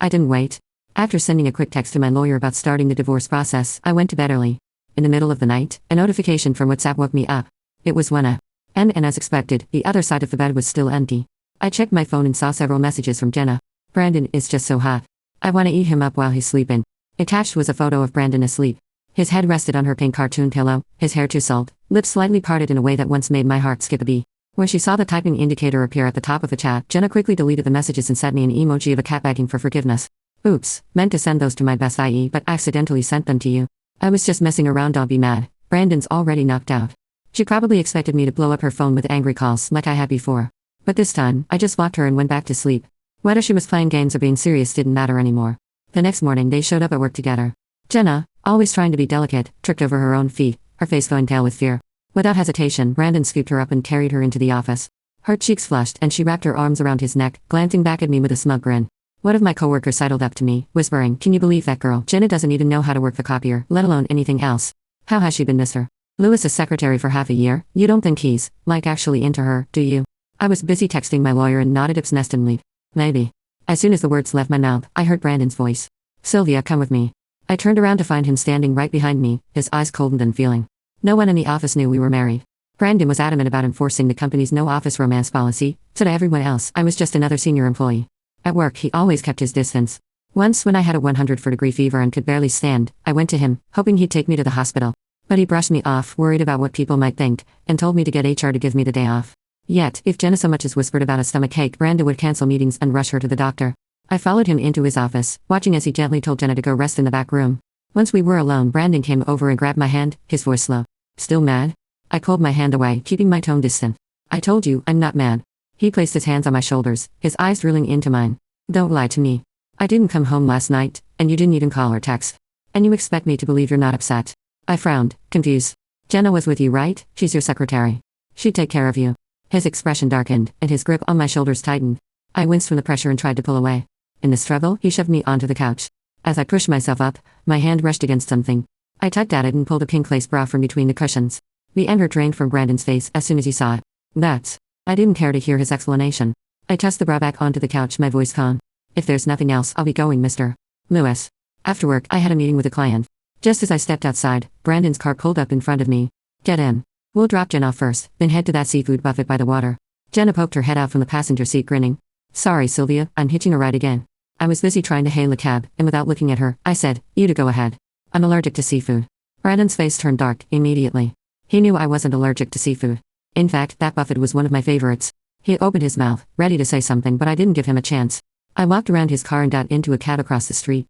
I didn't wait. After sending a quick text to my lawyer about starting the divorce process, I went to bed early. In the middle of the night, a notification from WhatsApp woke me up. It was Wenna. And as expected, the other side of the bed was still empty. I checked my phone and saw several messages from Jenna. Brandon is just so hot. I want to eat him up while he's sleeping. Attached was a photo of Brandon asleep. His head rested on her pink cartoon pillow, his hair tousled, lips slightly parted in a way that once made my heart skip a beat. When she saw the typing indicator appear at the top of the chat, Jenna quickly deleted the messages and sent me an emoji of a cat begging for forgiveness. Oops, meant to send those to my best IE but accidentally sent them to you. I was just messing around, don't be mad. Brandon's already knocked out. She probably expected me to blow up her phone with angry calls like I had before. But this time, I just blocked her and went back to sleep. Whether she was playing games or being serious didn't matter anymore. The next morning they showed up at work together. Jenna, always trying to be delicate, tripped over her own feet, her face going pale with fear. Without hesitation, Brandon scooped her up and carried her into the office. Her cheeks flushed and she wrapped her arms around his neck, glancing back at me with a smug grin. One of my coworkers sidled up to me, whispering, "Can you believe that girl? Jenna doesn't even know how to work the copier, let alone anything else. How has she been, mister? Lewis's secretary for half a year? You don't think he's, actually into her, do you?" I was busy texting my lawyer and nodded obstinately. Maybe. As soon as the words left my mouth, I heard Brandon's voice. "Sylvia, come with me." I turned around to find him standing right behind me, his eyes cold and feeling. No one in the office knew we were married. Brandon was adamant about enforcing the company's no-office romance policy, so to everyone else, I was just another senior employee. At work, he always kept his distance. Once, when I had a 104-degree fever and could barely stand, I went to him, hoping he'd take me to the hospital. But he brushed me off, worried about what people might think, and told me to get HR to give me the day off. Yet, if Jenna so much as whispered about a stomachache, Brandon would cancel meetings and rush her to the doctor. I followed him into his office, watching as he gently told Jenna to go rest in the back room. Once we were alone, Brandon came over and grabbed my hand, his voice low. "Still mad?" I pulled my hand away, keeping my tone distant. "I told you, I'm not mad." He placed his hands on my shoulders, his eyes drilling into mine. "Don't lie to me. I didn't come home last night, and you didn't even call or text. And you expect me to believe you're not upset?" I frowned, confused. "Jenna was with you, right? She's your secretary. She'd take care of you." His expression darkened, and his grip on my shoulders tightened. I winced from the pressure and tried to pull away. In the struggle, he shoved me onto the couch. As I pushed myself up, my hand brushed against something. I tugged at it and pulled a pink lace bra from between the cushions. The anger drained from Brandon's face as soon as he saw it. "That's..." I didn't care to hear his explanation. I tossed the bra back onto the couch, my voice calm. "If there's nothing else, I'll be going, Mr. Lewis." After work, I had a meeting with a client. Just as I stepped outside, Brandon's car pulled up in front of me. "Get in. We'll drop Jen off first, then head to that seafood buffet by the water." Jenna poked her head out from the passenger seat, grinning. "Sorry, Sylvia, I'm hitching a ride again." I was busy trying to hail a cab, and without looking at her, I said, "You to go ahead. I'm allergic to seafood." Brandon's face turned dark, immediately. He knew I wasn't allergic to seafood. In fact, that buffet was one of my favorites. He opened his mouth, ready to say something, but I didn't give him a chance. I walked around his car and got into a cab across the street.